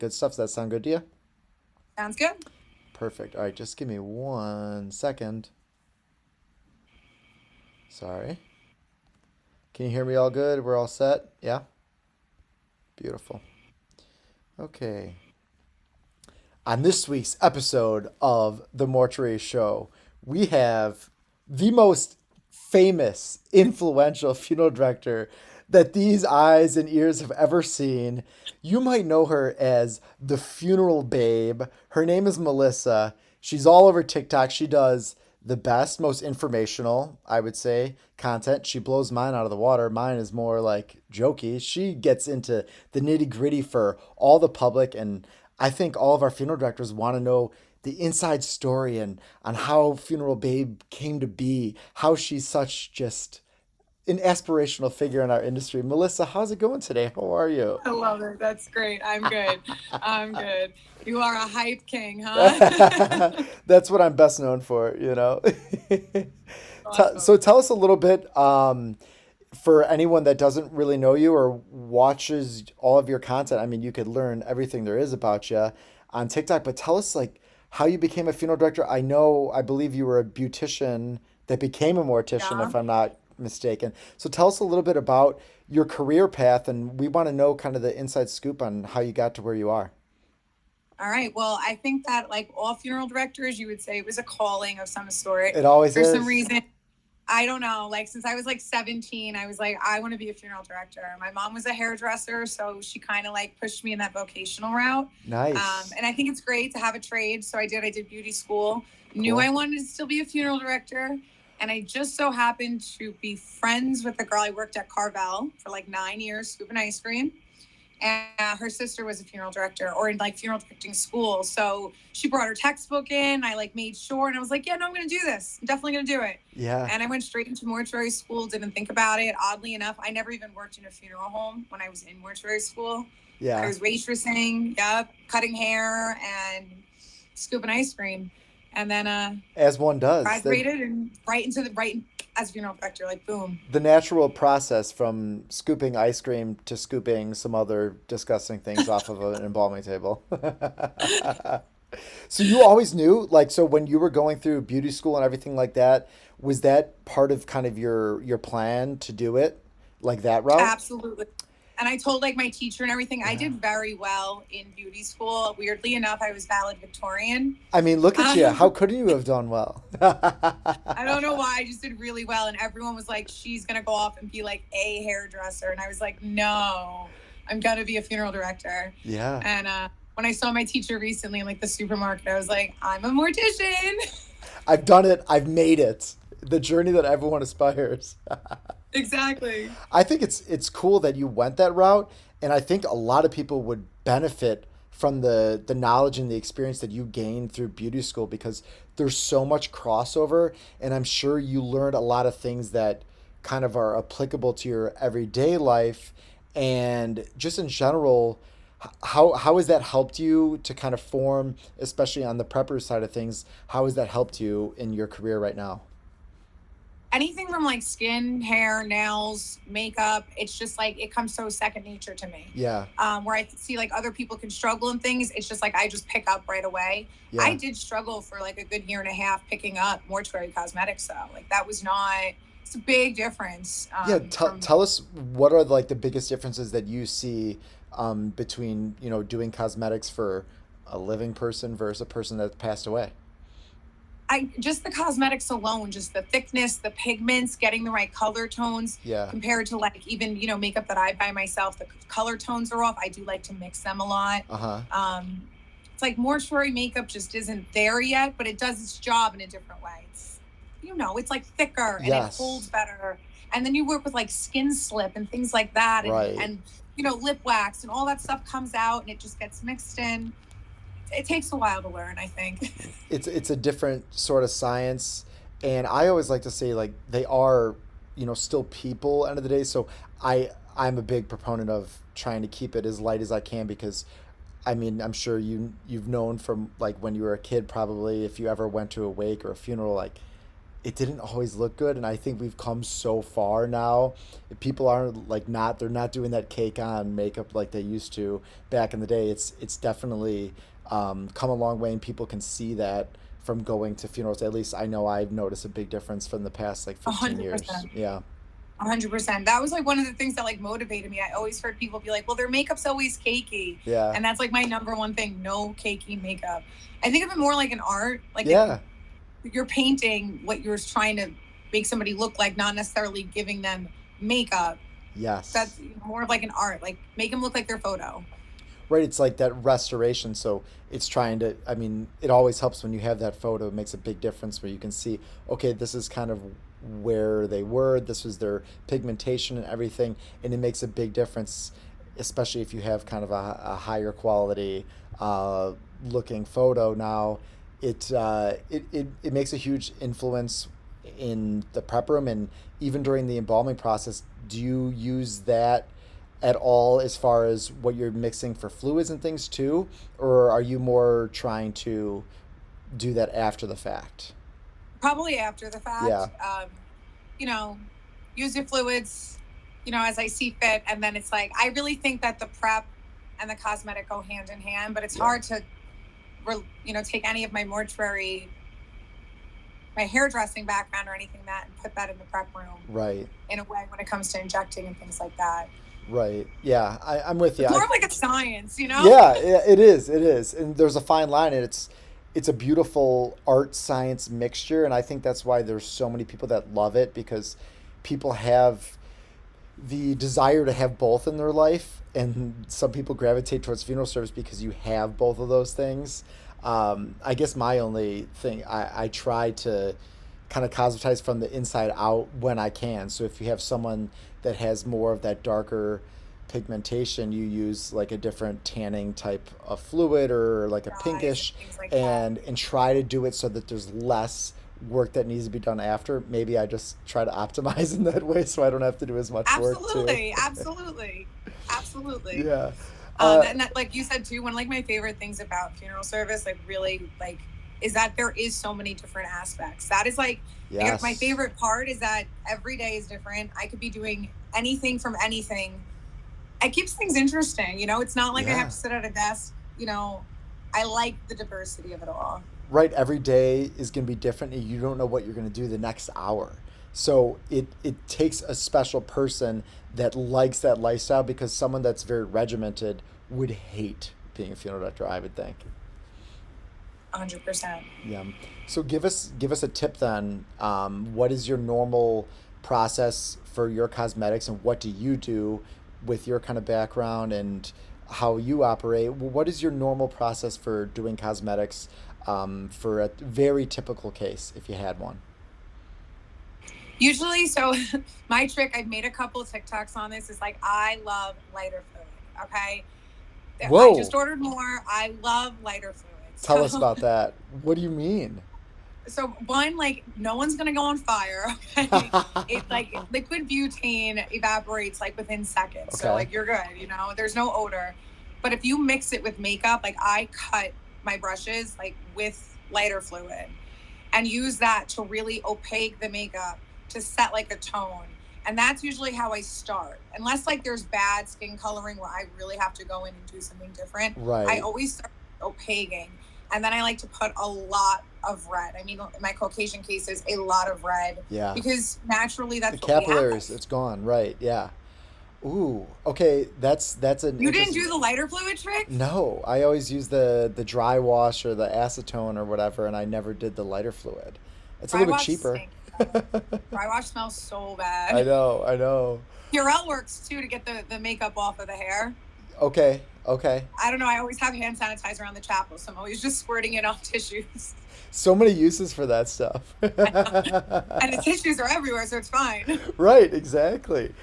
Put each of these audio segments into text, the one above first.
Good stuff. Does that sound good to you? Sounds good. Perfect. All right, just give me 1 second. Sorry. Can you hear me all good? We're all set? Yeah? Beautiful. Okay. On this week's episode of The Mortuary Show, we have the most famous, influential funeral director that these eyes and ears have ever seen. You might know her as the funeral babe. Her name is Melissa. She's all over TikTok. She does the best, most informational, I would say, content. She blows mine out of the water. Mine is more like jokey. She gets into the nitty gritty for all the public, and I think all of our funeral directors want to know the inside story and on how Funeral Babe came to be, how she's such just an aspirational figure in our industry. Melissa, how's it going today? How are you? I love it. That's great. I'm good. I'm good. You are a hype king, huh? That's what I'm best known for, you know. So Awesome. tell us a little bit, for anyone that doesn't really know you or watches all of your content. I mean, you could learn everything there is about you on TikTok, but tell us like how you became a funeral director. I believe you were a beautician that became a mortician, Yeah. if I'm not mistaken. So tell us a little bit about your career path, and we want to know kind of the inside scoop on how you got to where you are. All right. Well, I think that like all funeral directors, you would say it was a calling of some sort. It always For some is. reason, I don't know. Like since I was like 17, I was like, I want to be a funeral director. My mom was a hairdresser, so she kind of like pushed me in that vocational route. Nice. And I think it's great to have a trade. So I did. I did beauty school. Knew I Cool. wanted to still be a funeral director, and I just so happened to be friends with the girl I worked at Carvel for like 9 years, scooping ice cream, and her sister was a funeral director or in like funeral directing school. So she brought her textbook in. I like made sure, and I was like, yeah, no, I'm going to do this. I'm definitely going to do it. Yeah. And I went straight into mortuary school, didn't think about it. Oddly enough, I never even worked in a funeral home when I was in mortuary school. I Yeah. was waitressing, yep, cutting hair and scooping ice cream. And then As one does. graduated and right into the right as a funeral director, like boom. The natural process from scooping ice cream to scooping some other disgusting things off of an embalming table. So you always knew, like, so when you were going through beauty school and everything like that, was that part of kind of your plan to do it like that route? Absolutely. And I told like my teacher and everything, I Yeah. did very well in beauty school. Weirdly enough, I was valedictorian. I mean, look at you. How Um, couldn't you have done well? I don't know why. I just did really well. And everyone was like, she's going to go off and be like a hairdresser. And I was like, no, I'm going to be a funeral director. Yeah. And when I saw my teacher recently in like the supermarket, I was like, I'm a mortician. I've done it. I've made it. The journey that everyone aspires. Exactly. I think it's cool that you went that route, and I think a lot of people would benefit from the knowledge and the experience that you gained through beauty school because there's so much crossover, and I'm sure you learned a lot of things that kind of are applicable to your everyday life and just in general. How has that helped you to kind of form, especially on the prepper side of things? How has that helped you in your career right now? Anything from like skin, hair, nails, makeup, it's just like it comes so second nature to me. Yeah, Where I see like other people can struggle in things, it's just like I just pick up right away. I yeah. did struggle for like a good year and a half picking up mortuary cosmetics, though. Like that was not. It's a big difference Yeah, from. tell us what are like the biggest differences that you see, between, doing cosmetics for a living person versus a person that passed away. I just the cosmetics alone, just the thickness, the pigments, getting the right color tones Yeah. compared to like even makeup that I buy myself. The color tones are off. I do like to mix them a lot. Uh-huh. Um, it's like mortuary makeup just isn't there yet, but it does its job in a different way. It's like thicker and it holds Yes. better. And then you work with like skin slip and things like that, and Right. lip wax and all that stuff comes out and it just gets mixed in. It takes a while to learn, I think. It's a different sort of science, and I always like to say like they are, still people end of the day. So I'm a big proponent of trying to keep it as light as I can because I mean, I'm sure you've known from like when you were a kid probably if you ever went to a wake or a funeral like it didn't always look good, and I think we've come so far now. People aren't like not they're not doing that cake on makeup like they used to back in the day. It's definitely come a long way, and people can see that from going to funerals. At least I know I've noticed a big difference from the past like A 15 hundred years. percent. Yeah. 100%. That was like one of the things that like motivated me. I always heard people be like, well, their makeup's always cakey. Yeah. And that's like my number one thing, no cakey makeup. I think of it more like an art. Like Yeah. you're painting what you're trying to make somebody look like, not necessarily giving them makeup. Yes. That's more of like an art. Like make them look like their photo. Right, it's like that restoration, so it's trying to, I mean, it always helps when you have that photo. It makes a big difference where you can see, okay, this is kind of where they were, this was their pigmentation and everything, and it makes a big difference, especially if you have kind of a higher quality uh, looking photo. Now it makes a huge influence in the prep room, and even during the embalming process. Do you use that at all as far as what you're mixing for fluids and things too, or are you more trying to do that after the fact? Probably after the Yeah. fact. You know, use your fluids, as I see fit. And then it's like, I really think that the prep and the cosmetic go hand in hand, but it's Yeah. hard to, take any of my mortuary, my hairdressing background or anything that and put that in the prep room Right. in a way when it comes to injecting and things like that. Right. Yeah. I'm with you. It's more of like a science. Yeah, it is. It is, and there's a fine line, and it's a beautiful art science mixture, and I think that's why there's so many people that love it because people have the desire to have both in their life, and some people gravitate towards funeral service because you have both of those things. I guess my only thing, I try to kind of cosmetize from the inside out when I can. So if you have someone that has more of that darker pigmentation, you use like a different tanning type of fluid or like a Dyes pinkish, and things like that. and try to do it so that there's less work that needs to be done after. Maybe I just try to optimize in that way so I don't have to do as much work too. Absolutely. Absolutely. Absolutely. Yeah. And that, like you said too, one of like my favorite things about funeral service, like really like, is that there is so many different aspects. That is like my Yes. favorite part is that every day is different. I could be doing anything from anything. It keeps things interesting. It's not like I have Yeah. to sit at a desk. I like the diversity of it all. Right, every day is going to be different and you don't know what you're going to do the next hour. So it takes a special person that likes that lifestyle, because someone that's very regimented would hate being a funeral director, I would think. 100%. Yeah. So give us a tip then. What is your normal process for your cosmetics, and what do you do with your kind of background and how you operate? What is your normal process for doing cosmetics, for a very typical case if you had one? Usually, so my trick, I've made a couple of TikToks on this, is like, I love lighter fluid. Okay. I Whoa. just ordered more. I love lighter fluid. Tell us So, about that. What do you mean? so one, like, no one's going to go on fire. Okay. It like liquid butane evaporates like within seconds. So, Okay. like, you're good, there's no odor. But if you mix it with makeup, like, I cut my brushes like with lighter fluid and use that to really opaque the makeup to set like a tone. And that's usually how I start. Unless like there's bad skin coloring where I really have to go in and do something different. I Right. always start opaquing. And then I like to put a lot of red. I mean, in my Caucasian cases, a lot of red Yeah. because naturally The that's what we have. capillaries, it's gone. Right. Yeah. Ooh. Okay. That's an You didn't interesting. do the lighter fluid trick? No, I always use the dry wash or the acetone or whatever, and I never did the lighter fluid. It's a Dry little bit wash cheaper. stinks though. Dry wash smells so I bad. know, I know. Purell works too to get the makeup off of the hair. Okay, okay. I don't know. I always have hand sanitizer on the chapel, so I'm always just squirting it on tissues. So many uses for that stuff. And the tissues are everywhere, so it's fine. Right, exactly.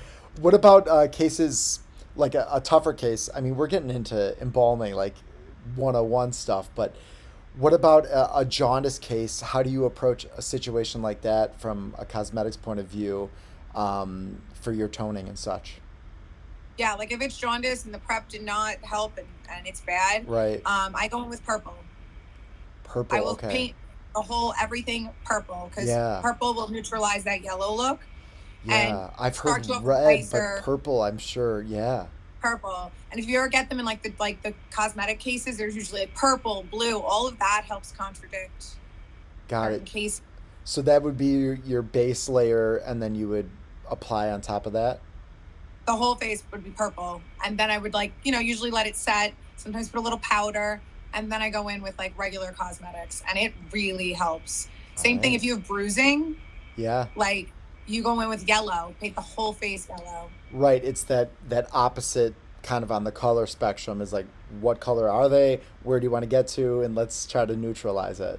What about cases like a tougher case? I mean, we're getting into embalming, like 101 stuff, but what about a jaundice case? How do you approach a situation like that from a cosmetics point of view, for your toning and such? Yeah, like if it's jaundice and the prep did not help and it's bad, Right. I go in with purple. I Purple, will okay. paint the whole everything purple, because Yeah. purple will neutralize that yellow look and Yeah. I've heard start to look red, but nicer. purple, I'm sure. Yeah. Purple. And if you ever get them in like the cosmetic cases, there's usually like purple, blue, all of that helps contradict Got it. certain cases. So that would be your base layer, and then you would apply on top of that. The whole face would be purple. And then I would usually let it set, sometimes put a little powder, and then I go in with like regular cosmetics and it really helps. All Same thing right. if you have bruising, Yeah. like you go in with yellow, paint the whole face yellow. Right. It's that opposite kind of on the color spectrum is like, what color are they? Where do you want to get to? And let's try to neutralize it.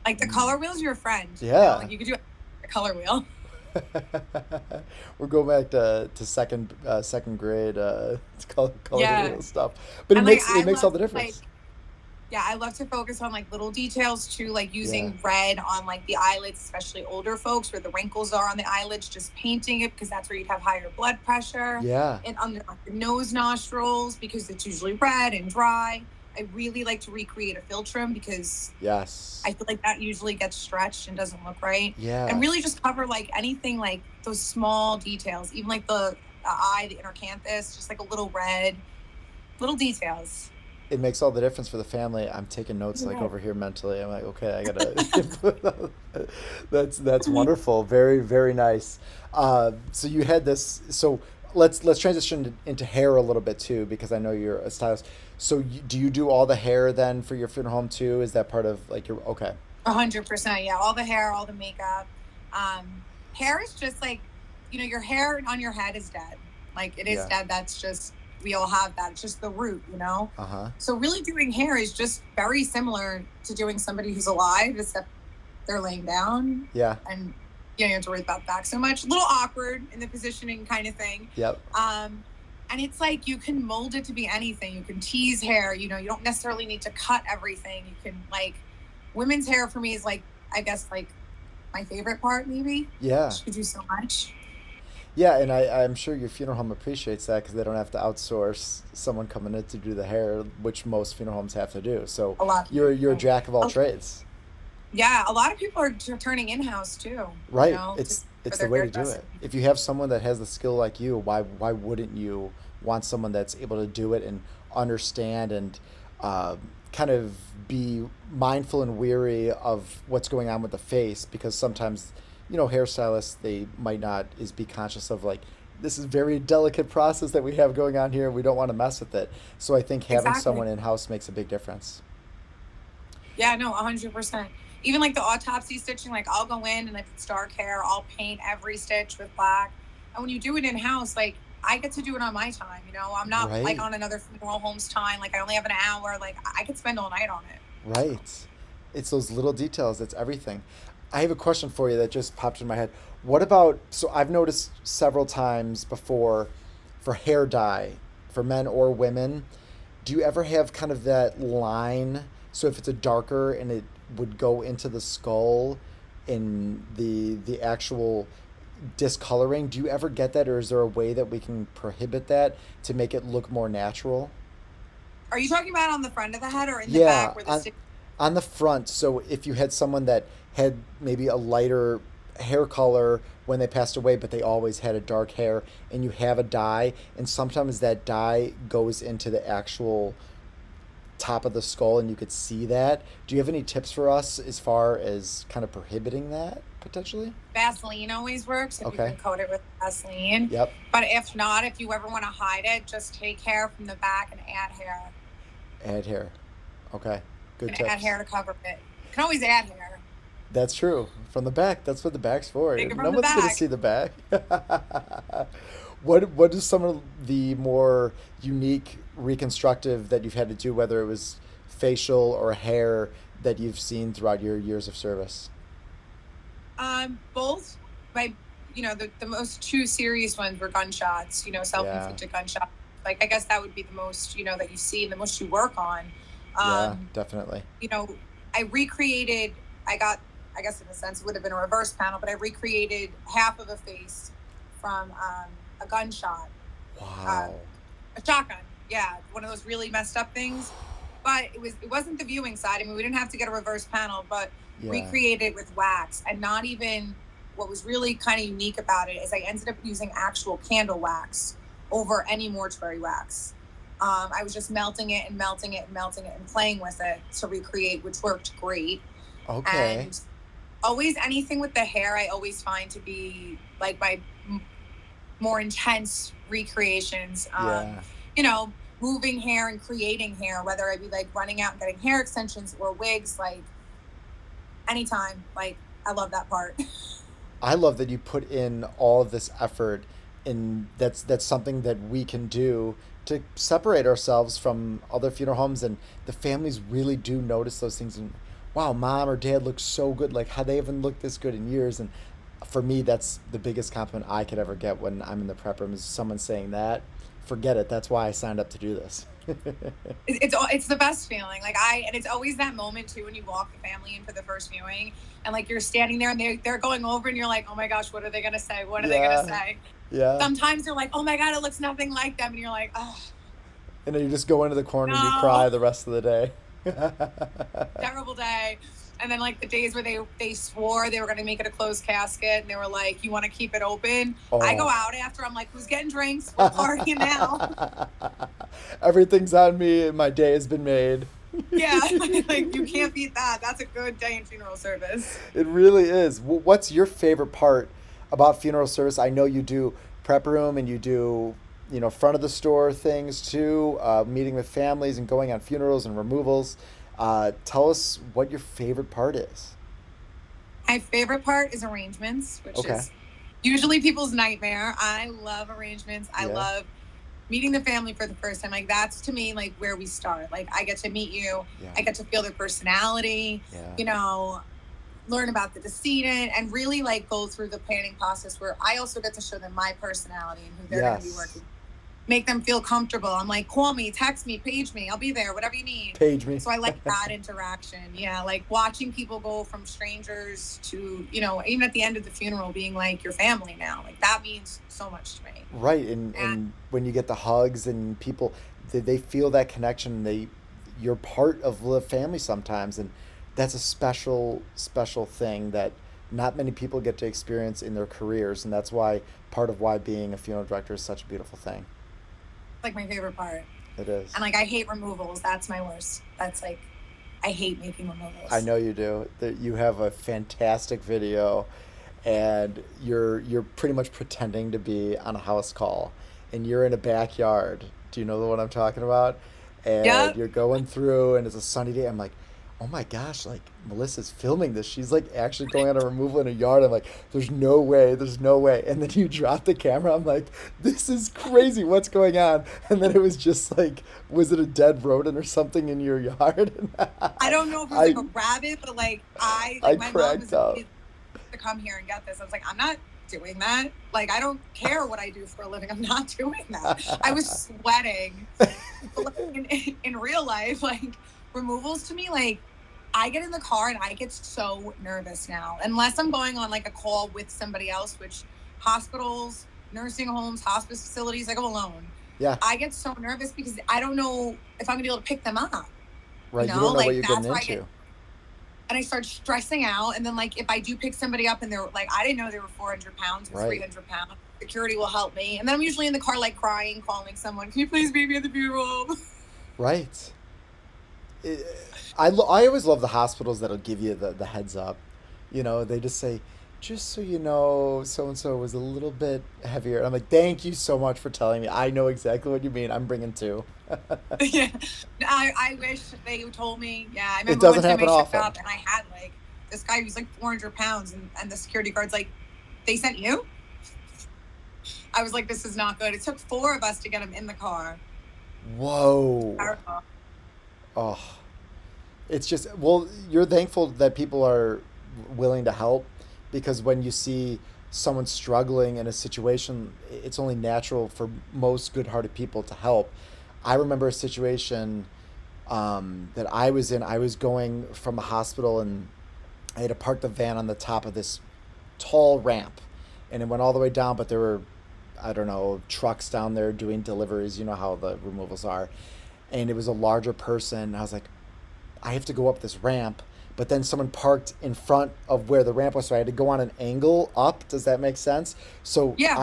Like the color wheel's your friend, Yeah. like you could do a color wheel. We're going back to second grade color Yeah. wheel stuff, but And like it I makes all love the like difference. yeah, I love to focus on like little details too, like Yeah. using red on like the eyelids, especially older folks where the wrinkles are on the eyelids, just painting it because that's where you'd have higher blood pressure. Yeah. And under like, the nose nostrils because it's usually red and dry. I really like to recreate a philtrum because Yes. I feel like that usually gets stretched and doesn't look right. And Yeah. really just cover like anything like those small details, even like the eye, the inner canthus, just like a little red, little details. It makes all the difference for the family. I'm taking notes like Yeah. over here mentally. I'm like, okay, I gotta. That's wonderful. Very very nice. So you had this. So let's transition into hair a little bit too, because I know you're a stylist. So do you do all the hair then for your funeral home too? Is that part of like your okay? 100%. Yeah. All the hair, all the makeup. Hair is just like, your hair on your head is dead. Like it is Yeah. dead. That's just, we all have that. It's just the root. Uh huh. So really doing hair is just very similar to doing somebody who's alive, except they're laying down Yeah. and you don't have to worry about back so much. A little awkward in the positioning kind of thing. Yep. And it's like you can mold it to be anything. You can tease hair, you don't necessarily need to cut everything. You can like women's hair for me is like, I guess like my favorite part maybe. Yeah. She could do so much. Yeah, and I'm sure your funeral home appreciates that because they don't have to outsource someone coming in to do the hair, which most funeral homes have to do. So A lot. you're a jack of all trades, Yeah, a lot of people are turning in-house too. right? To, It's for the their way to do hairdresser. it. If you have someone that has the skill like you, why wouldn't you want someone that's able to do it and understand and uh, kind of be mindful and weary of what's going on with the face? Because sometimes hairstylists, they might not is be conscious of like this is very delicate process that we have going on here. We don't want to mess with it. So I think having Exactly. someone in house makes a big difference. Yeah, no, 100%. Even like the autopsy stitching, like I'll go in and if it's dark hair, I'll paint every stitch with black. And when you do it in house, like I get to do it on my time. I'm not like Right. on another funeral home's time. Like I only have an hour. Like I could spend all night on it. Right. It's those little details. It's everything. I have a question for you that just popped in my head. What about, so I've noticed several times before for hair dye for men or women, do you ever have kind of that line? So if it's a darker and it would go into the skull in the actual discoloring, do you ever get that or is there a way that we can prohibit that to make it look more natural? Are you talking about on the front of the head or in the Yeah, back where the stitch? on the front. So if you had someone that had maybe a lighter hair color when they passed away, but they always had a dark hair, and you have a dye, and sometimes that dye goes into the actual top of the skull, and you could see that. Do you have any tips for us as far as kind of prohibiting that potentially? Vaseline always works if you Okay. can coat it with Vaseline. Yep. But if not, if you ever want to hide it, just take hair from the back and add hair. Add hair. Okay. Good And add tips. hair to cover it. You can always add hair. That's true. From the back. That's what the back's for. Take it No from the one's gonna back. see the back. What is some of the more unique reconstructive that you've had to do, whether it was facial or hair, that you've seen throughout your years of service? Both my, the most two serious ones were gunshots, Yeah. self-inflicted gunshots. Like, I guess that would be the most, that you see and the most you work on. Yeah, Um, definitely. you know, I recreated, I guess in a sense it would have been a reverse panel, but I recreated half of a face from a gunshot, uh, Wow. a shotgun. Yeah. One of those really messed up things. but it wasn't the viewing side. I mean, we didn't have to get a reverse panel, but Yeah. recreate it with wax. And not even, what was really kind of unique about it is I ended up using actual candle wax over any mortuary wax. I was just melting it and melting it and melting it and playing with it to recreate, which worked great. Okay. And always anything with the hair, I always find to be like my more intense recreations. Yeah. You know, moving hair and creating hair, whether I be like running out and getting hair extensions or wigs, like anytime. Like, I love that part. I love that you put in all of this effort, and that's something that we can do to separate ourselves from other funeral homes, and the families really do notice those things. And wow, mom or dad looks so good. Like, how they haven't looked this good in years. And for me, that's the biggest compliment I could ever get when I'm in the prep room, is someone saying that. Forget it. That's why I signed up to do this. It's the best feeling. Like, and it's always that moment too when you walk the family in for the first viewing, and like you're standing there and they're going over and you're like, oh my gosh, what are they gonna say? What are they gonna Yeah. say? Yeah. Sometimes they're like, oh my god, it looks nothing like them, and you're like, oh And then you just go into the corner and you no, cry the rest of the day. terrible day. And then like the days where they swore they were gonna make it a closed casket, and they were like, you want to keep it open? I go Oh. out after. I'm like, who's getting drinks? We're partying now. Everything's on me. My day has been made. Yeah, like you can't beat that. That's a good day in funeral service. It really is. What's your favorite part about funeral service? I know you do prep room and you do, front of the store things too, meeting with families and going on funerals and removals. Tell us what your favorite part is. My favorite part is arrangements, which Okay. is usually people's nightmare. I love arrangements. I Yeah. love meeting the family for the first time. Like, that's to me like where we start. Like, I get to meet you, Yeah. I get to feel their personality, Yeah. you know, learn about the decedent, and really like go through the planning process where I also get to show them my personality and who they're going to be Yes. working with. Make them feel comfortable. I'm like, call me, text me, page me. I'll be there, whatever you need. Page me. So I like that interaction. Yeah, like watching people go from strangers to, even at the end of the funeral being like your family now. Like, that means so much to me. Right, and And when you get the hugs and people, they feel that connection. You're part of the family sometimes, and that's a special thing that not many people get to experience in their careers, and that's why part of why being a funeral director is such a beautiful thing. like my favorite part. It is. And like, I hate removals. That's my worst. That's like, I hate making I removals. know you do. That you have a fantastic video, and you're pretty much pretending to be on a house call, and you're in a backyard. Do you know the one I'm talking about? And Yep. you're going through, and it's a sunny day. I'm like, oh my gosh, like Melissa's filming this. She's like actually going on a removal in a yard. I'm like, there's no way, there's no way. And then you drop the camera. I'm like, this is crazy. What's going on? And then it was just like, was it a dead rodent or something in your yard? I don't know if it was like I a rabbit, but like, I my mom cracked was up. to come here and get this. I was like, I'm not doing that. Like, I don't care what I do for a living. I'm not doing that. I was sweating. But like, in real life, like, removals to me, like, I get in the car and I get so nervous now. Unless I'm going on like a call with somebody else, which hospitals, nursing homes, hospice facilities, I go alone. Yeah, I get so nervous because I don't know if I'm gonna be able to pick them up. right. You don't know what Like, you're getting that's why I get, into. and I start stressing out. And then, like, if I do pick somebody up and they're like, I didn't know they were 400 pounds or Right, 300 pounds, security will help me. And then I'm usually in the car, like, crying, calling someone, can you please meet me at the funeral? right. It, I always love the hospitals that'll give you the heads up. They just say, just so you know, so and so was a little bit heavier. And I'm like, thank you so much for telling me. I know exactly what you mean. I'm bringing two. Yeah. I wish they told me. Yeah. I It remember one doesn't time I happen showed often. up and I had, like, this guy who's like 400 pounds, and the security guard's like, they sent you? I was like, this is not good. It took four of us to get him in the car. Whoa. Oh, it's just, well, you're thankful that people are willing to help, because when you see someone struggling in a situation, it's only natural for most good-hearted people to help. I remember a situation that I was in. I was going from a hospital, and I had to park the van on the top of this tall ramp, and it went all the way down, but there were, I don't know, trucks down there doing deliveries. You know how the removals are. and it was a larger person. And I was like, I have to go up this ramp, but then someone parked in front of where the ramp was, so I had to go on an angle up. Does that make sense? So Yeah.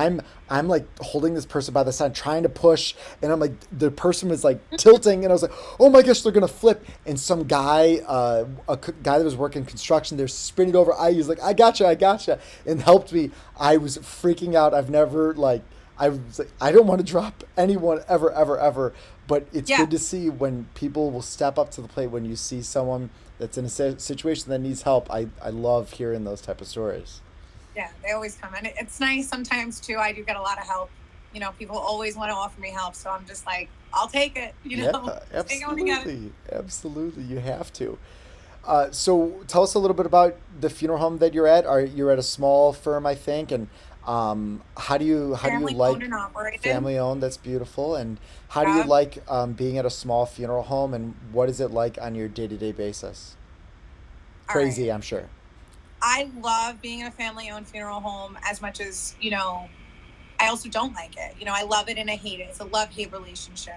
I'm like holding this person by the side, trying to push, and I'm like the person was like tilting, and I was like, oh my gosh, they're gonna flip. And some guy, guy that was working construction, they're sprinting over. I was like, I gotcha, and helped me. I was freaking out. I've never like. I was like, I don't want to drop anyone ever, ever, ever. But it's Yeah. good to see when people will step up to the plate when you see someone that's in a situation that needs help. I love hearing those type of stories. Yeah, they always come. And it's nice sometimes too. I do get a lot of help. People always want to offer me help. So I'm just like, I'll take it, Yeah, stay going together. absolutely. Absolutely. You have to. So tell us a little bit about the funeral home that you're at. You're at a small firm, I think, and how do you Family owned like and operated. family owned? That's beautiful. And how do you Yeah. like being at a small funeral home, and what is it like on your day to day basis? All right. Crazy, I'm sure. I love being in a family owned funeral home as much as, I also don't like it. I love it and I hate it. It's a love hate relationship.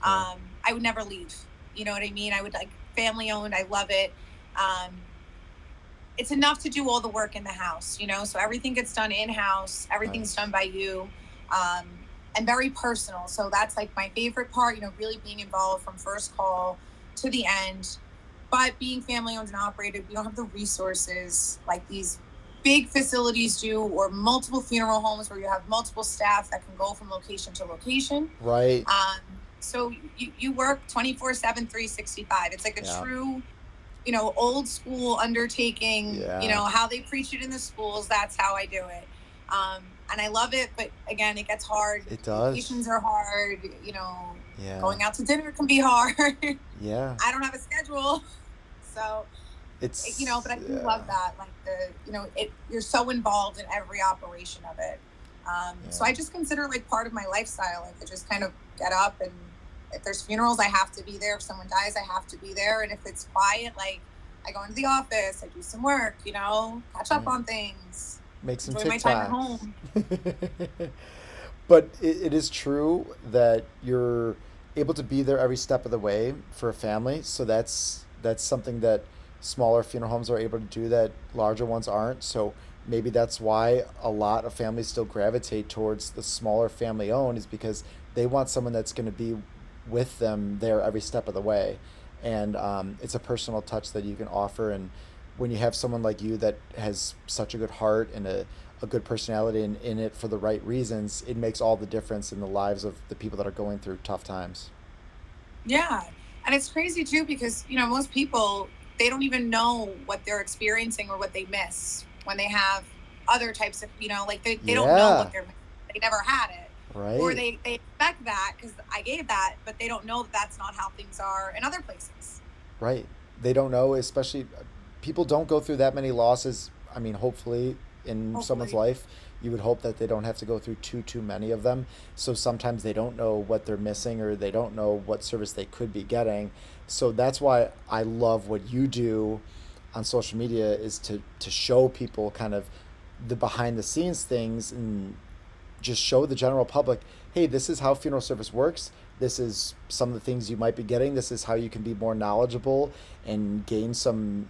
Yeah. I would never leave. You know what I mean? I would like family owned. I love it. Um, it's enough to do all the work in the house, so everything gets done in house, everything's Nice. done by you, um, and very personal. So that's like my favorite part, really being involved from first call to the end. But being family owned and operated, we don't have the resources like these big facilities do, or multiple funeral homes where you have multiple staff that can go from location to location. Right. um, so you work 24/7, 365. It's like a Yeah. true, old school undertaking, Yeah. how they preach it in the schools. That's how I do it. And I love it. But again, it gets hard. It does. Vacations are hard, Yeah. going out to dinner can be hard. Yeah. I don't have a schedule. So, but I do Yeah. love that. Like you're so involved in every operation of it. So Yeah. I just consider like part of my lifestyle. Like I just kind of get up, and if there's funerals, I have to be there. If someone dies, I have to be there. And if it's quiet, like I go into the office, I do some work, catch up Right. on things, Make some enjoy my time at TikToks. home. But it is true that you're able to be there every step of the way for a family. So that's something that smaller funeral homes are able to do that larger ones aren't. So maybe that's why a lot of families still gravitate towards the smaller family owned, is because they want someone that's going to be with them there every step of the way. And it's a personal touch that you can offer. And when you have someone like you that has such a good heart and a good personality and in it for the right reasons, it makes all the difference in the lives of the people that are going through tough times. Yeah. And it's crazy too because, most people, they don't even know what they're experiencing or what they miss when they have other types of, like they don't know Yeah, what they're missing. They never had it. Or right, they expect that because I gave that, but they don't know that that's not how things are in other places. right. They don't know, especially people don't go through that many losses. I mean, hopefully in someone's Hopefully. life, you would hope that they don't have to go through too many of them. So sometimes they don't know what they're missing or they don't know what service they could be getting. So that's why I love what you do on social media, is to show people kind of the behind the scenes things and just show the general public, hey, this is how funeral service works. This is some of the things you might be getting. This is how you can be more knowledgeable and gain some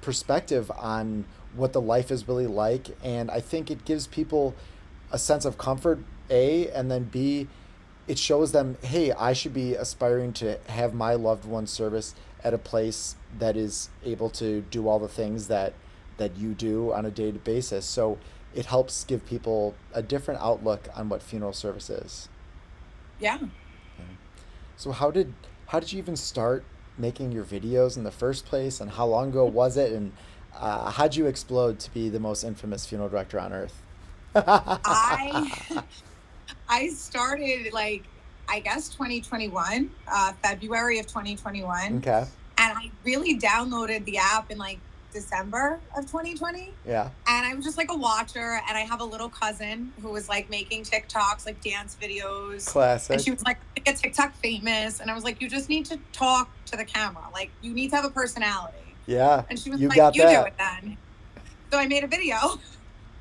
perspective on what the life is really like. And I think it gives people a sense of comfort, A, and then B, it shows them, hey, I should be aspiring to have my loved one's service at a place that is able to do all the things that you do on a daily basis. So it helps give people a different outlook on what funeral service is. Yeah. Yeah. So how did you even start making your videos in the first place, and how long ago was it, and how'd you explode to be the most infamous funeral director on earth? I I started like I guess 2021, February of 2021, Okay. and I really downloaded the app in like December of 2020. Yeah. And I was just like a watcher, and I have a little cousin who was like making TikToks, like dance videos, and she Classic. was like, "Get TikTok famous," and I was like, "You just need to talk to the camera, like you need to have a personality." Yeah. And she was You like, got "You do that. it then." So I made a video,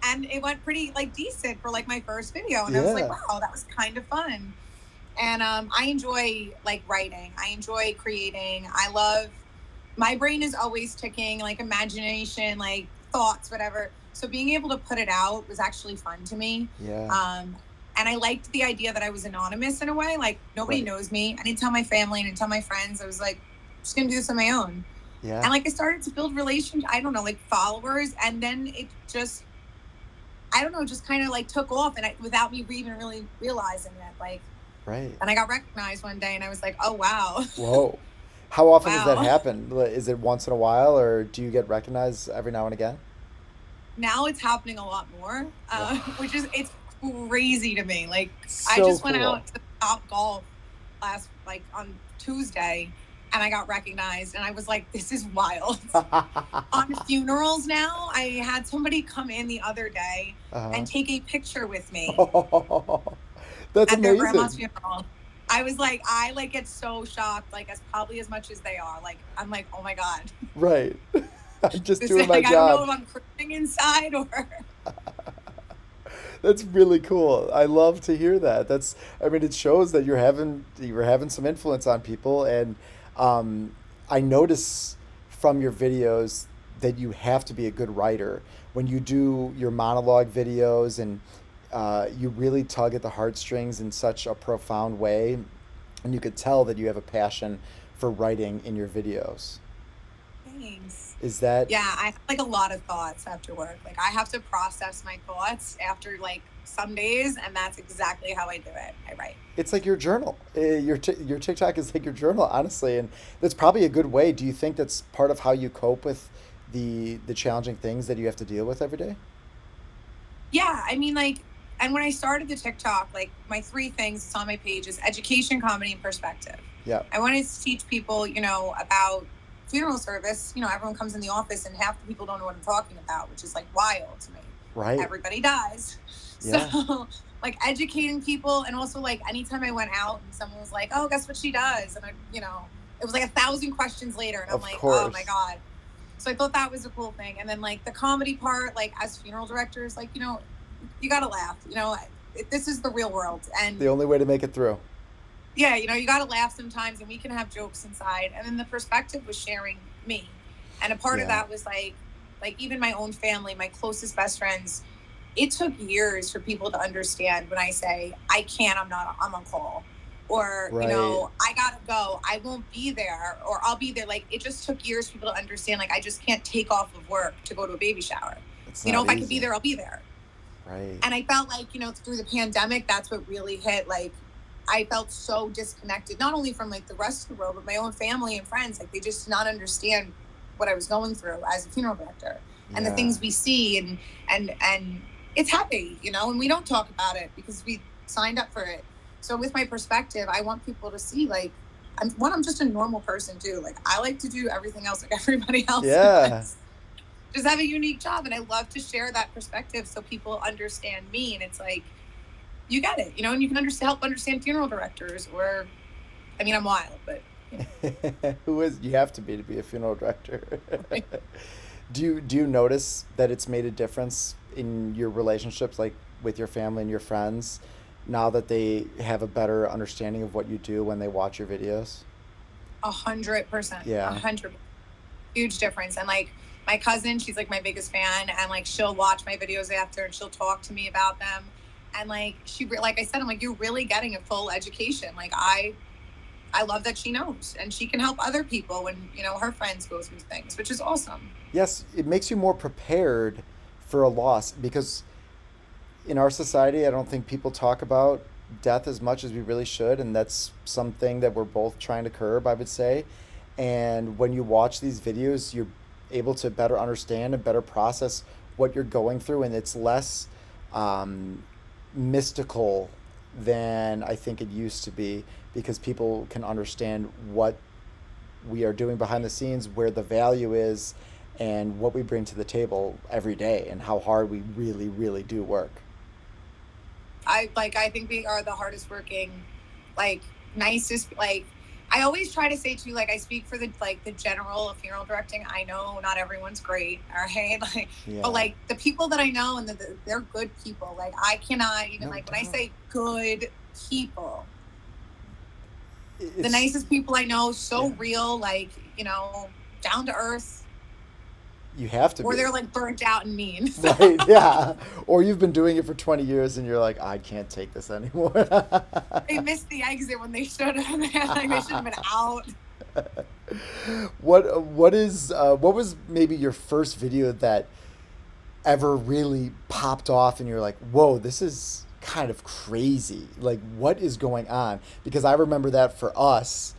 and it went pretty like decent for like my first video, and I was like, Yeah. "Wow, that was kind of fun." And I enjoy like writing. I enjoy creating. I love, my brain is always ticking, like imagination, like thoughts, whatever. So being able to put it out was actually fun to me. Yeah. Um, and I liked the idea that I was anonymous in a way. Like nobody Right. knows me. I didn't tell my family. I didn't tell my friends. I was like, just gonna do this on my own. Yeah. And like I started to build relations. I don't know, like followers, and then it just, I don't know, just kind of like took off, and without me even really realizing it. Like, Right. and I got recognized one day, and I was like, oh wow, Whoa. How often does that wow. happen? Is it once in a while, or do you get recognized every now and again? Now it's happening a lot more, Wow. which is, it's crazy to me. Like I So just went cool. out to Top Golf last, like on Tuesday, and I got recognized, and I was like, this is wild. On funerals now, I had somebody come in the other day Uh-huh. and take a picture with me That's at their grandma's amazing. funeral. I was like, I like get so shocked, like as probably as much as they are. Like I'm like, oh my god, Right. I'm just this doing is my like, I don't know job. if I'm cringing inside or That's really cool. I love to hear that. That's, I mean, it shows that you're having some influence on people, and um, I notice from your videos that you have to be a good writer when you do your monologue videos, and you really tug at the heartstrings in such a profound way, and you could tell that you have a passion for writing in your videos. Thanks. Is that Yeah, I have like a lot of thoughts after work. Like I have to process my thoughts after like some days, and that's exactly how I do it. I write. it's like your journal. Your TikTok is like your journal, honestly, and that's probably a good way. Do you think that's part of how you cope with the challenging things that you have to deal with every day? Yeah, I mean like, and when I started the TikTok, like my three things on my page is education, comedy, and perspective. Yeah. I wanted to teach people, about funeral service. Everyone comes in the office and half the people don't know what I'm talking about, which is like wild to me. Right. Everybody dies. Yeah. So like educating people, and also like anytime I went out and someone was like, oh, guess what she does? And it was like 1,000 questions later, and I'm Of like, oh my course. God. So I thought that was a cool thing. And then like the comedy part, like as funeral directors, like, you got to laugh, this is the real world. And The only way to make it through. yeah, you got to laugh sometimes, and we can have jokes inside. And then the perspective was sharing me. And a part of Yeah. that was like even my own family, my closest best friends, it took years for people to understand when I say, I can't, I'm on call. Or, Right. I gotta go, I won't be there, or I'll be there. Like it just took years for people to understand, like, I just can't take off of work to go to a baby shower. It's not If I could be easy. there, I'll be there. Right. And I felt like, through the pandemic, that's what really hit. Like, I felt so disconnected, not only from like the rest of the world, but my own family and friends. Like, they just did not understand what I was going through as a funeral director, and the Yeah. things we see, and it's heavy, and we don't talk about it because we signed up for it. So with my perspective, I want people to see, like, I'm just a normal person too. Like, I like to do everything else like everybody else Yeah. does, just have a unique job, and I love to share that perspective so people understand me. And it's like, you get it, and you can help understand funeral directors. Or, I mean, I'm wild, but Who is you have to be a funeral director. right. Do you notice that it's made a difference in your relationships, like with your family and your friends, now that they have a better understanding of what you do when they watch your videos? 100%, a Yeah. 100, huge difference. And like my cousin, she's like my biggest fan, and like she'll watch my videos after, and she'll talk to me about them. And like like I said, I'm like, you're really getting a full education. Like I love that she knows, and she can help other people when her friends go through things, which is awesome. Yes, it makes you more prepared for a loss because in our society, I don't think people talk about death as much as we really should, and that's something that we're both trying to curb, I would say. And when you watch these videos, you're able to better understand and better process what you're going through, and it's less um, mystical than I think it used to be because people can understand what we are doing behind the scenes, where the value is, and what we bring to the table every day, and how hard we really, really do work. I think we are the hardest working, like, nicest, like, I always try to say too, like, I speak for the general of funeral directing. I know not everyone's great, all right, like, but Yeah, like the people that I know, and they're good people. Like I cannot even, no like, when I doubt. say good people, The It's nicest people I know, so yeah, real, like, down to earth, you have to or be. they're like burnt out and mean. So Right, yeah. Or you've been doing it for 20 years and you're like, I can't take this anymore. they missed the exit when they should have. Like they should have been out. What was maybe your first video that ever really popped off and you're like, whoa, this is kind of crazy. Like, what is going on? Because I remember that for us,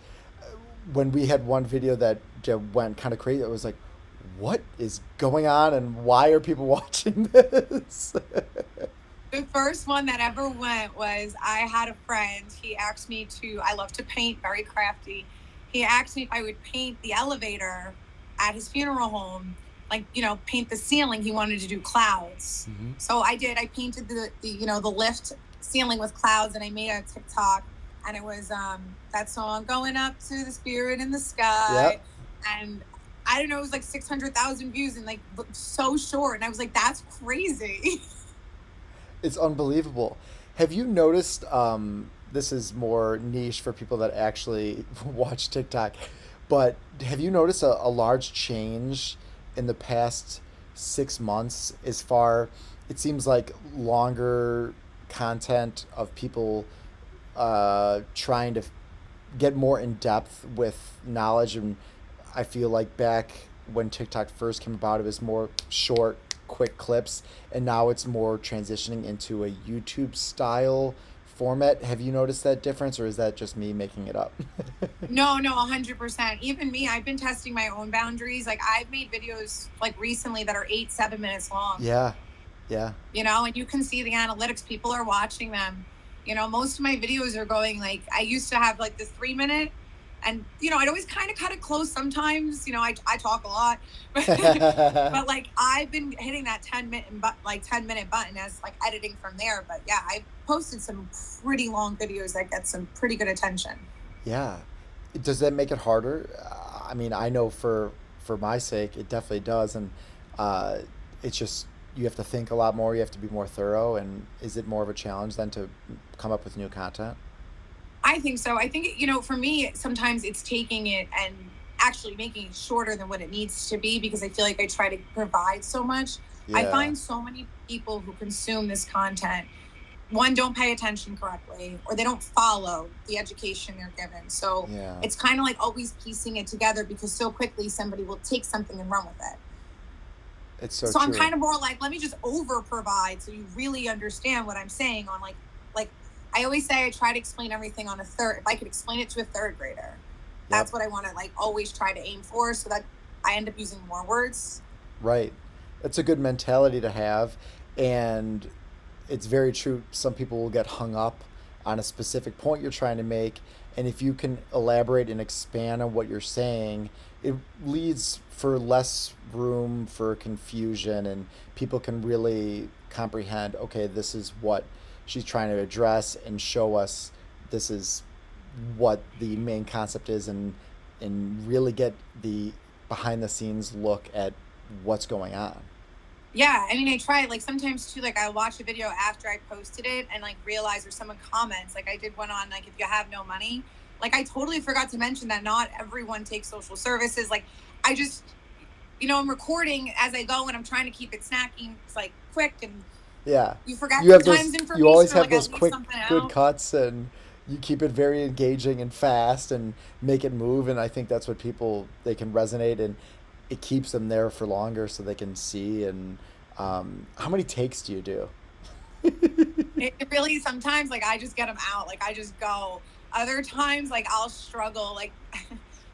when we had one video that went kind of crazy, it was like, what is going on and why are people watching this? The first one that ever went was I had a friend. He asked me I love to paint, very crafty. He asked me if I would paint the elevator at his funeral home, like, paint the ceiling. He wanted to do clouds. Hmm. So I did. I painted the lift ceiling with clouds, and I made a TikTok, and it was that song, Going Up to the Spirit in the Sky. Yep. And I don't know, it was like 600,000 views and like so short. And I was like, that's crazy. It's unbelievable. Have you noticed? This is more niche for people that actually watch TikTok, but have you noticed a large change in the past 6 months? As far, it seems like longer content of people trying to get more in depth with knowledge. And I feel like back when TikTok first came about, it was more short, quick clips, and now it's more transitioning into a YouTube style format. Have you noticed that difference, or is that just me making it up? No, no, 100%. Even me, I've been testing my own boundaries. Like I've made videos like recently that are 8, 7 minutes long, Yeah, yeah. and you can see the analytics. People are watching them. Most of my videos are going like, I used to have like the 3 minute, and, I'd always kind of cut it close sometimes. I talk a lot, but like I've been hitting that 10-minute button as like editing from there. But yeah, I've posted some pretty long videos that get some pretty good attention. Yeah. Does that make it harder? I mean, I know for my sake, it definitely does, and uh, it's just you have to think a lot more. You have to be more thorough, and is it more of a challenge than to come up with new content? I think so. I think, for me, sometimes it's taking it and actually making it shorter than what it needs to be, because I feel like I try to provide so much. I Yeah, find so many people who consume this content, one, don't pay attention correctly, or they don't follow the education they're given. So yeah. it's kind of like always piecing it together, because so quickly somebody will take something and run with it. It's so So I'm true. kind of more like, let me just over provide so you really understand what I'm saying on like I always say, I try to explain everything on a third. If I could explain it to a third grader, Yep. that's what I want to like always try to aim for, so that I end up using more words. Right. It's a good mentality to have, and it's very true. Some people will get hung up on a specific point you're trying to make, and if you can elaborate and expand on what you're saying, it leads for less room for confusion, and people can really comprehend, okay, this is what she's trying to address and show us this is what the main concept is, and really get the behind the scenes look at what's going on. Yeah, I mean, I try, like, sometimes too, like, I watch a video after I posted it and like realize, or someone comments, like I did one on like, if you have no money, like I totally forgot to mention that not everyone takes social services. Like I just, I'm recording as I go and I'm trying to keep it snacking. It's like quick, and Yeah. you forget You have those sometimes you information, always or have like I those leave quick something good out. cuts, and you keep it very engaging and fast and make it move, and I think that's what people they can resonate, and it keeps them there for longer so they can see. And how many takes do you do? It really, sometimes like I just get them out, like I just go. Other times like I'll struggle, like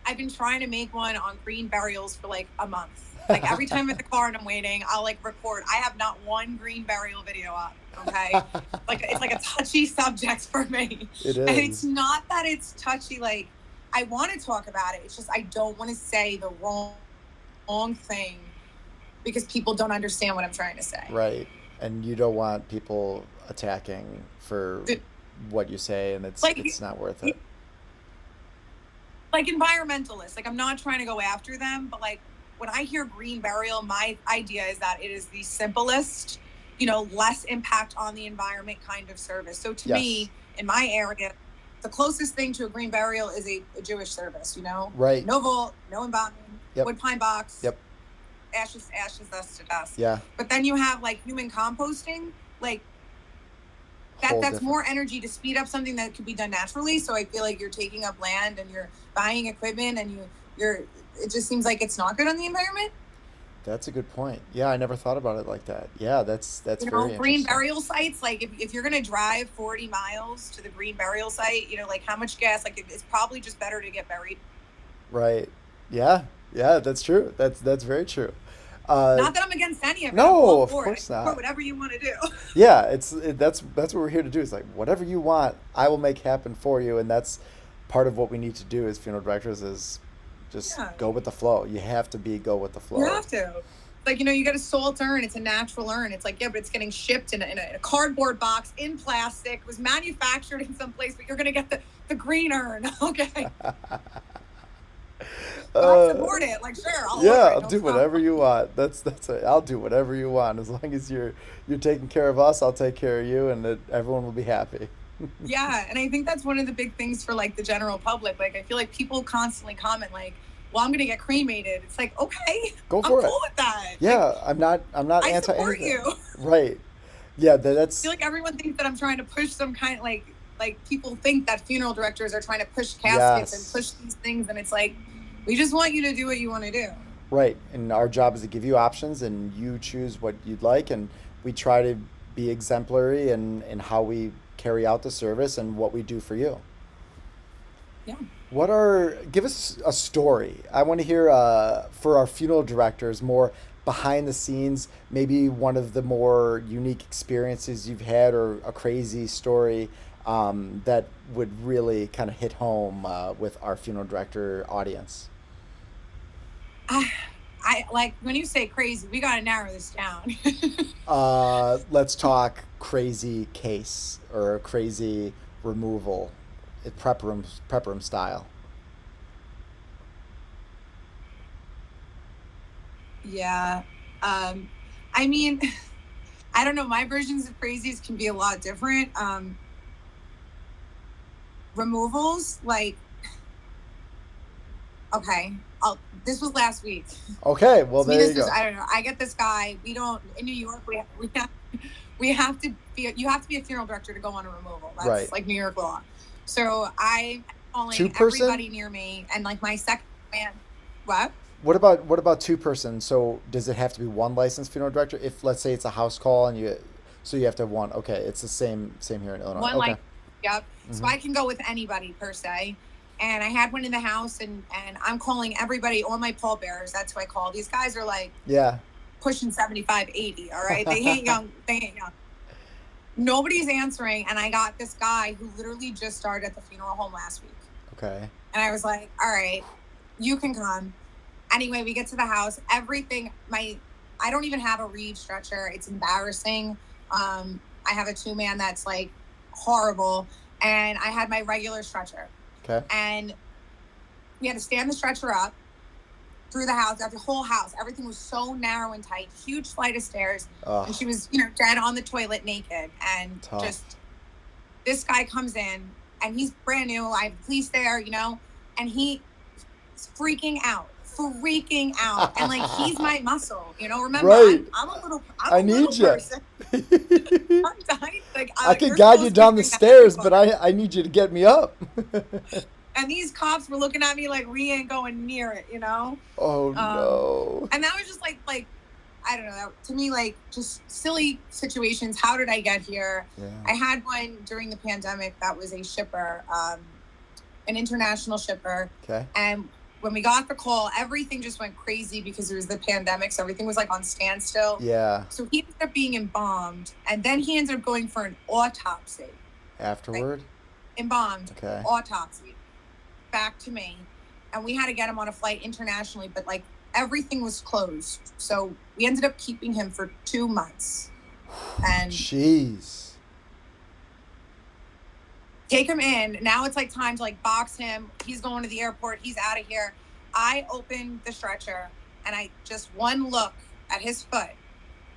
I've been trying to make one on green burials for like a month. Like every time I'm at the car and I'm waiting, I'll like record. I have not one green burial video up. Okay, like it's like a touchy subject for me. It And it's is. not that it's touchy, like I want to talk about it, it's just I don't want to say the wrong thing, because people don't understand what I'm trying to say. Right. And you don't want people attacking for what you say, and it's Like not worth it. environmentalists, like I'm not trying to go after them, but like when I hear green burial, my idea is that it is the simplest, less impact on the environment kind of service. So to Yes. me, in my area, the closest thing to a green burial is a Jewish service, Right. no vault, no embalming, Yep. wood pine box, Yep. ashes to ashes, dust to dust. Yeah. But then you have like human composting, like Whole that's different. more energy to speed up something that could be done naturally. So I feel like you're taking up land and you're buying equipment and you're it just seems like it's not good on the environment. That's a good point. Yeah, I never thought about it like that. Yeah, that's very Green interesting. burial sites, like if you're gonna drive 40 miles to the green burial site, like how much gas, like it's probably just better to get buried. Right. Yeah. Yeah, that's true. That's very true. Uh, Not that I'm against any of it. I'm no, all of for it. course For not. whatever you want to do. Yeah, that's what we're here to do. It's like whatever you want, I will make happen for you, and that's part of what we need to do as funeral directors is just Yeah, go with the flow. You have to be go with the you flow. have to. Like, you get a salt urn. It's a natural urn. It's like, yeah, but it's getting shipped in a cardboard box in plastic. It was manufactured in some place, but you're going to get the green urn. Okay. But I Uh, support it. Like, sure, I'll order yeah, it. I'll Don't do stop. whatever you want. That's it. I'll do whatever you want as long as you're taking care of us. I'll take care of you, and everyone will be happy. Yeah. And I think that's one of the big things for like the general public. Like, I feel like people constantly comment, like, well, I'm going to get cremated. It's like, okay, Go I'm for it. cool with that. Like, Yeah, I'm not I anti support anything. you. I Right. Yeah, that's feel like everyone thinks that I'm trying to push some kind of like people think that funeral directors are trying to push caskets and push yes. these things. And it's like, we just want you to do what you want to do. Right. And our job is to give you options and you choose what you'd like and we try to be exemplary in how we carry out the service and what we do for you. Yeah. Give us a story. I want to hear for our funeral directors more behind the scenes, maybe one of the more unique experiences you've had or a crazy story that would really kind of hit home with our funeral director audience. I like when you say crazy, we got to narrow this down. Let's talk crazy case or crazy removal, prep room style. Yeah. Um, I mean, I don't know. My versions of crazies can be a lot different. Removals, like, okay, this was last week. Okay, well To me, there you this is, go. I don't know. I get this guy. We don't, in New York, we have to be, you have to be a funeral director to go on a removal. That's Right, like New York law. So I'm two calling person. everybody near me and like my second man, what? What about two person? So does it have to be one licensed funeral director? If let's say it's a house call and so you have to have one. Okay, it's the same here in Illinois. One Okay. like, yep. So Mm-hmm. I can go with anybody per se. And I had one in the house, and I'm calling everybody, all my pallbearers. That's who I call. These guys are like Yeah. pushing 75, 80. All right. They ain't young. They ain't young. Nobody's answering. And I got this guy who literally just started at the funeral home last week. Okay. And I was like, all right, you can come. Anyway, we get to the house. Everything, I don't even have a reed stretcher. It's embarrassing. I have a 2-man that's like horrible. And I had my regular stretcher. Okay. And we had to stand the stretcher up through the house, the whole house. Everything was so narrow and tight, huge flight of stairs. And Oh, she was, dead on the toilet naked. And tough. just this guy comes in and he's brand new. I have the police there, and he's freaking out. Freaking out. And like he's my muscle, Remember, Right. I'm I a little need you. person. I'm dying. Like I could you're guide you supposed to be down the doing that stairs, before. but I need you to get me up. And these cops were looking at me like we ain't going near it, Oh no. And that was just like I don't know, to me, like just silly situations. How did I get here? Yeah. I had one during the pandemic that was a shipper, an international shipper. Okay. And when we got the call, everything just went crazy because it was the pandemic. So everything was like on standstill. Yeah. So he ended up being embalmed. And then he ended up going for an autopsy. Afterward. Embalmed. Okay. Autopsy. Back to me. And we had to get him on a flight internationally. But like everything was closed. So we ended up keeping him for 2 months. And Jeez. take him in. Now it's like time to like box him. He's going to the airport. He's out of here. I opened the stretcher and I just one look at his foot.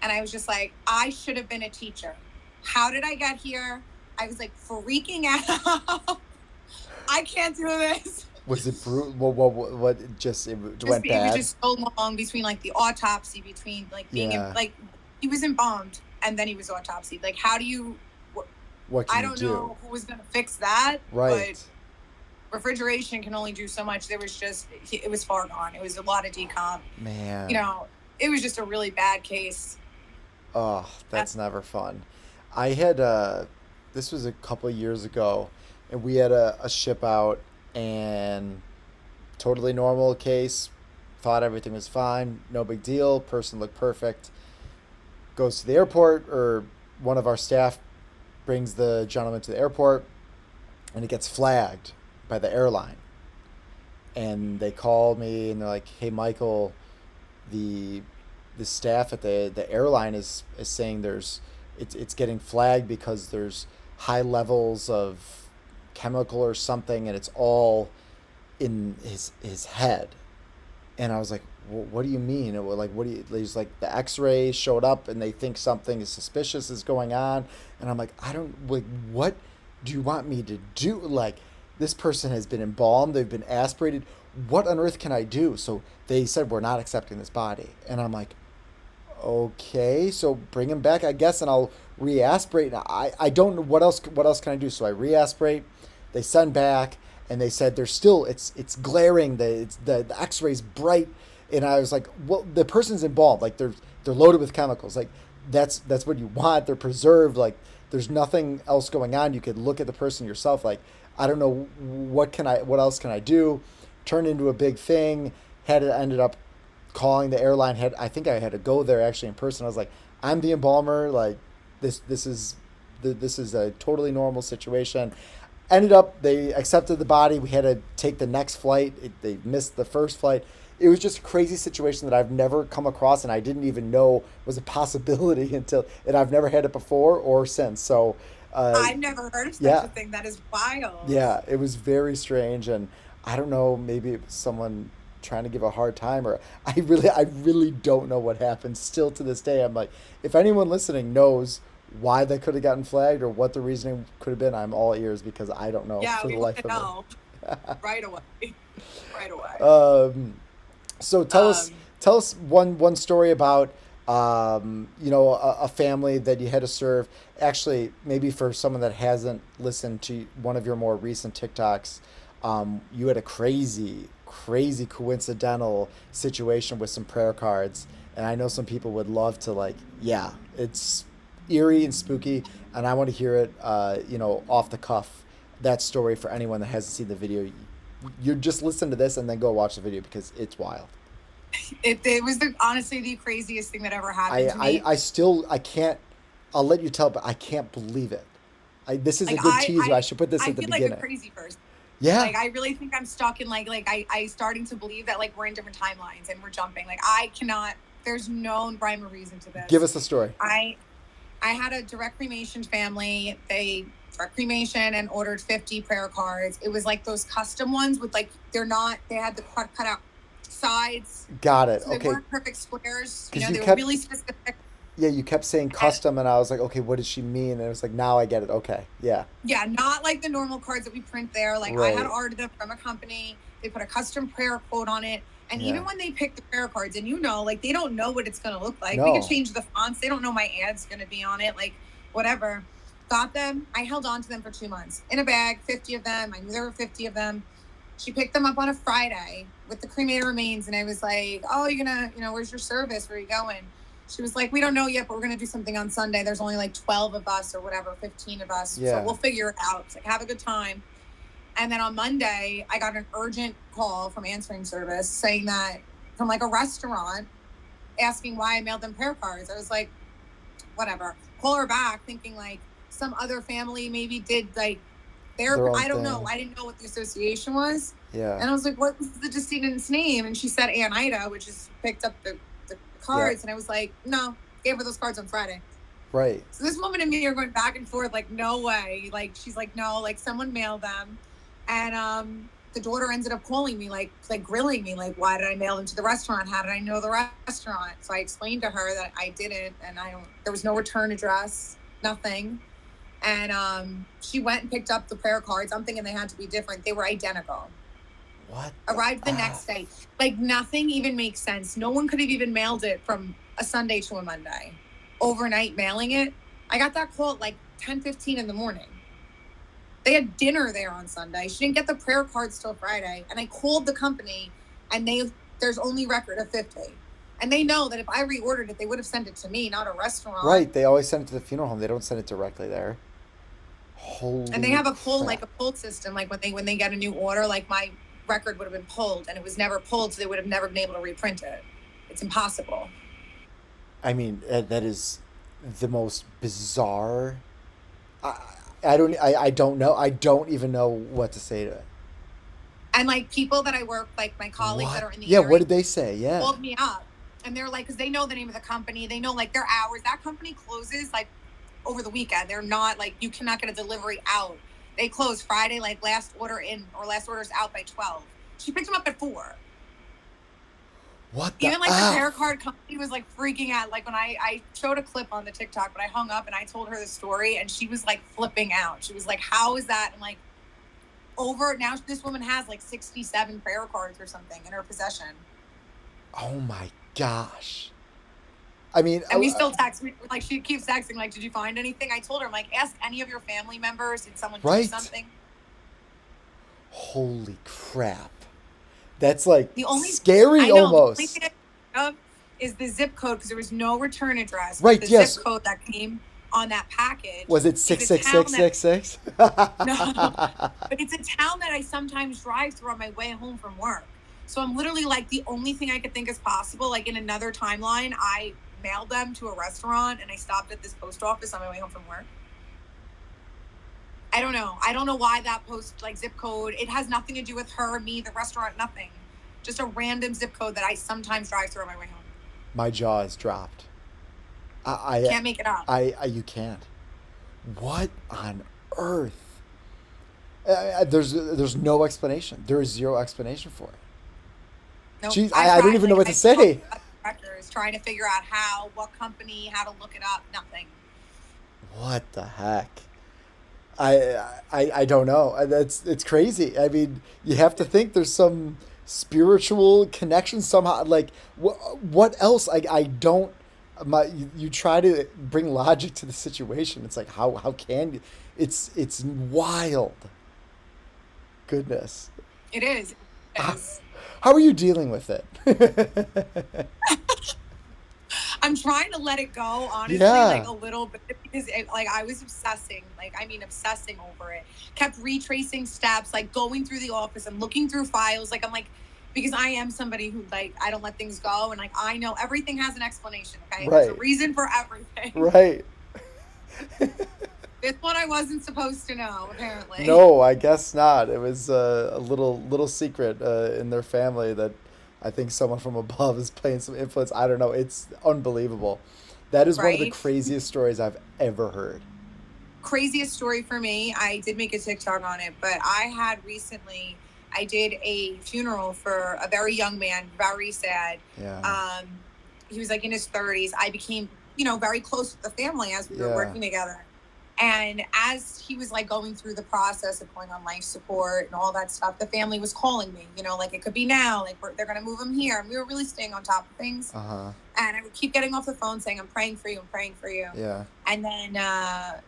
And I was just like, I should have been a teacher. How did I get here? I was like freaking out. I can't do this. Was it brutal? What just it Just went it was bad? just so long between like the autopsy, between like being in Yeah. like he was embalmed and then he was autopsied. Like how do you? What can I you don't do? know who was gonna fix that, but Right. refrigeration can only do so much. There was just it was far gone. It was a lot of decomp. You Man. know, it was just a really bad case. Oh, Uh, that's never fun. I had this was a couple of years ago, and we had a ship out, and totally normal case. Thought everything was fine, no big deal. Person looked perfect. Goes to the airport, or one of our staff brings the gentleman to the airport, and it gets flagged by the airline. And they call me, and they're like, "Hey, Michael, the the staff at the airline is saying it's getting flagged because there's high levels of chemical or something, and it's all in his head." And I was like, "What do you mean?" It was like, "What do you?" There's like the X-ray showed up, and they think something is suspicious is going on, and I'm like, "I don't like. What do you want me to do?" Like, this person has been embalmed, they've been aspirated. What on earth can I do? So they said we're not accepting this body, and I'm like, okay, so bring him back, I guess, and I'll reaspirate. I don't know what else can I do. So I reaspirate. They send back, and they said there's still it's glaring. The X-ray's bright, and I was like, well, the person's embalmed. Like they're loaded with chemicals. Like that's what you want. They're preserved. Like there's nothing else going on. You could look at the person yourself. Like I don't know what else can I do. Turned into a big thing. Had it ended up calling the airline. Had I think I had to go there actually in person. I was like, I'm the embalmer. Like this is a totally normal situation. Ended up they accepted the body. We had to take the next flight. They missed the first flight. It was just a crazy situation that I've never come across, and I didn't even know was a possibility until, and I've never had it before or since. So, I've never heard of such yeah, a thing. That is wild. yeah, it was very strange, and I don't know, maybe it was someone trying to give a hard time, or I really don't know what happened. Still to this day, I'm like, if anyone listening knows why they could have gotten flagged or what the reasoning could have been, I'm all ears because I don't know Yeah, for the we want life to of me. know right away. Right away. So tell us Um, tell us one story about a family that you had to serve. Actually, maybe for someone that hasn't listened to one of your more recent TikToks, you had a crazy coincidental situation with some prayer cards, and I know some people would love to like, yeah, it's eerie and spooky, and I want to hear it, off the cuff. That story for anyone that hasn't seen the video. You just listen to this and then go watch the video because it's wild. it was honestly the craziest thing that ever I, happened to I, me. I still, I can't, I'll let you tell, but I can't believe it. This is a Like good teaser. I should put this I at the feel like a beginning. crazy person. Yeah. Like I really think I'm stuck in I starting to believe that like we're in different timelines and we're jumping. Like I cannot. There's no rhyme or reason to Give this. us the story. I had a direct cremation family. They direct cremation and ordered 50 prayer cards. It was like those custom ones with like they're not. They had the cut out sides, Got it. so they Okay. weren't perfect squares. You Because know, you they were kept, really specific. yeah, you kept saying And custom, and I was like, okay, what does she mean? And it was like, now I get it. Okay. Yeah. yeah, not like the normal cards that we print there. Like I had Right. ordered them from a company. They put a custom prayer quote on it. And Yeah. even when they pick the prayer cards, and like they don't know what it's going to look like. We could No. change the fonts. They don't know my ad's going to be on it. Like whatever. Got them. I held on to them for 2 months in a bag, 50 of them. I knew there were 50 of them. She picked them up on a Friday with the cremated remains. And I was like, oh, you're going to, where's your service? Where are you going? She was like, we don't know yet, but we're going to do something on Sunday. There's only like 12 of us or whatever, 15 of us. So Yeah. we'll figure it out. It's like, have a good time. And then on Monday, I got an urgent call from answering service saying that from like a restaurant asking why I mailed them prayer cards. I was like, whatever. Call her back thinking like some other family maybe did like Their own I don't know. thing. I didn't know what the association was. Yeah. And I was like, what was the decedent's name? And she said Aunt Ida, which is picked up the Yeah. cards. And I was like, no, gave her those cards on Friday. Right. So this woman and me are going back and forth, like, no way. Like, she's like, no, like someone mailed them. And the daughter ended up calling me, like grilling me, like, why did I mail them to the restaurant? How did I know the restaurant? So I explained to her that I didn't, and there was no return address, nothing. And she went and picked up the prayer cards. I'm thinking they had to be different. They were identical. What the Arrived the next day. F? Like nothing even makes sense. No one could have even mailed it from a Sunday to a Monday. Overnight mailing it. I got that call at like 10:15 in the morning. They had dinner there on Sunday. She didn't get the prayer cards till Friday. And I called the company and there's only record of 50. And they know that if I reordered it, they would have sent it to me, not a restaurant. Right, they always send it to the funeral home. They don't send it directly there. And they Holy have a pull, crap. like a pull system. Like when they get a new order, like my record would have been pulled and it was never pulled, so they would have never been able to reprint it. It's impossible. I mean, that is the most bizarre. I, I don't know. I don't even know what to say to it. And like people that I work, like my colleagues that What? are in the Yeah, area, what did they say? Yeah. called me up and they're like, because they know the name of the company, they know like their hours. That company closes like over the weekend. They're not like, you cannot get a delivery out. They close Friday, like last order in or last orders out by 12. She picked them up at 4. What the Even like the prayer F? card company was like freaking out. Like when I showed a clip on the TikTok, but I hung up and I told her the story and she was like flipping out. She was like, how is that? And like over now, this woman has like 67 prayer cards or something in her possession. Oh my gosh. I mean, And we still text, like she keeps texting, like, did you find anything? I told her, I'm like, ask any of your family members. Did someone do right? something? Holy crap. That's like The only, scary I know, the only thing almost. I think of is the zip code because there was no return address, but Right, the zip yes. code that came on that package Was it is a town that, 66666? no, but it's a town that I sometimes drive through on my way home from work. So I'm literally like, the only thing I could think is possible, like in another timeline, I mailed them to a restaurant and I stopped at this post office on my way home from work. I don't know. I don't know why that post, like zip code, it has nothing to do with her, me, the restaurant, nothing. Just a random zip code that I sometimes drive through on my way home. My jaw is dropped. Can't make it up. You can't. What on earth? There's no explanation. There is zero explanation for it. Nope. Jeez, I I don't tried, even know like, what I to say. directors trying to figure out how, what company, how to look it up, nothing. What the heck? I don't know. That's it's crazy. I mean, you have to think there's some spiritual connection somehow. Like what else? I don't. You try to bring logic to the situation. It's like how can you? It's wild. Goodness. It is. It How, is. how are you dealing with it? I'm trying to let it go, honestly, like Yeah. a little bit because like I was obsessing, like I mean obsessing over it. Kept retracing steps, like going through the office and looking through files. Like I'm like, because I am somebody who like I don't let things go, and like I know everything has an explanation. Okay, there's a Right. reason for everything. Right. This one I wasn't supposed to know, apparently. No, I guess not. It was a little secret in their family that I think someone from above is playing some influence. I don't know. It's unbelievable. That is one of the Right? craziest stories I've ever heard. Craziest story for me. I did make a TikTok on it, but I had recently. I did a funeral for a very young man, very sad. Yeah. Um, he was like in his 30s. I became, very close with the family as we were Yeah. working together. And as he was like going through the process of going on life support and all that stuff, the family was calling me, like it could be now, like they're going to move him here. And we were really staying on top of things. Uh-huh. And I would keep getting off the phone saying, I'm praying for you. I'm praying for you. Yeah. And then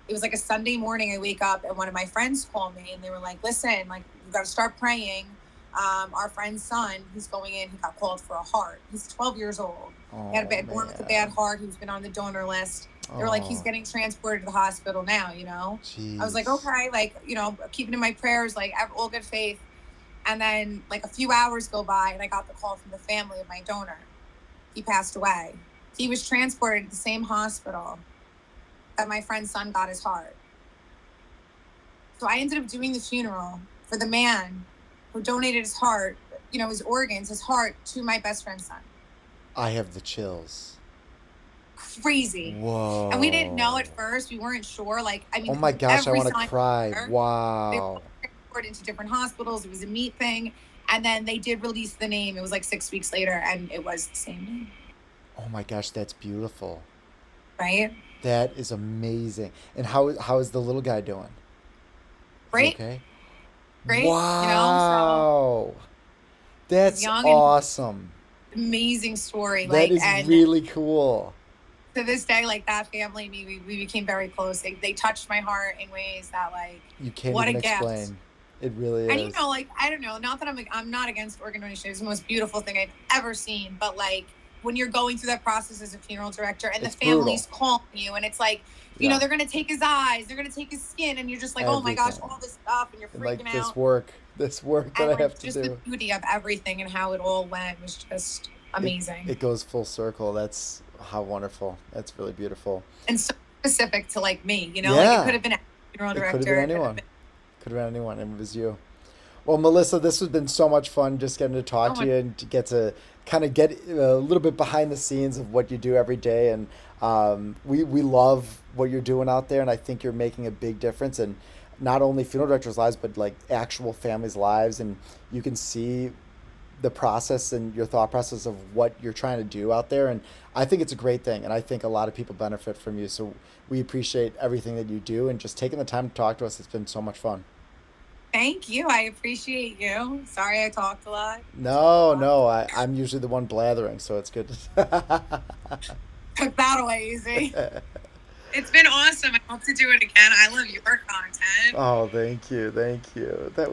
it was like a Sunday morning. I wake up and one of my friends called me and they were like, listen, like, you got to start praying. Our friend's son, he's going in, he got called for a heart. He's 12 years old. He had born with a bad heart. He's been on the donor list. They were like, he's getting transported to the hospital now, Jeez. I was like, okay, like, keeping in my prayers, like all good faith. And then like a few hours go by and I got the call from the family of my donor. He passed away. He was transported to the same hospital that my friend's son got his heart. So I ended up doing the funeral for the man who donated his heart, his organs, his heart to my best friend's son. I have the chills. Crazy. Whoa. And we didn't know at first. We weren't sure. Like, I mean, Oh my gosh, I want to cry. They were Wow. transported into different hospitals. It was a neat thing. And then they did release the name. It was like 6 weeks later, and it was the same name. Oh my gosh, that's beautiful. Right? That is amazing. And how is the little guy doing? Is he Great, okay? great. So Wow. he's That's young and awesome. amazing story. That Like, is and really cool. to this day, like that family and me, we became very close. They touched my heart in ways that, like, You can't what a even gift. explain. It really And is. like, I don't know, not that I'm not against organ donation. It's the most beautiful thing I've ever seen. But like when you're going through that process as a funeral director and the It's brutal. family's calling you and it's like, Yeah. they're gonna take his eyes, they're gonna take his skin, and you're just like, oh my gosh, Everything. all this stuff, and you're And freaking like out. this work that And I like have to just the do. beauty of everything and how it all went was just It amazing. it goes full circle. That's how wonderful. That's really beautiful. And so specific to like me, like it could Yeah. have been a funeral It could have been director, it could have anyone. been Could have been anyone, and it was you. Well, Melissa, this has been so much fun just getting to talk so to much. you and to get a little bit behind the scenes of what you do every day. And we love what you're doing out there, and I think you're making a big difference in not only funeral directors' lives, but like actual families' lives. And you can see the process and your thought process of what you're trying to do out there. And I think it's a great thing. And I think a lot of people benefit from you. So we appreciate everything that you do and just taking the time to talk to us. It's been so much fun. Thank you. I appreciate you. Sorry I talked a lot. Spoke a No, lot. no, I'm usually the one blathering, so it's good. Took that away easy. It's been awesome. I hope to do it again. I love your content. Oh, thank you, thank you. That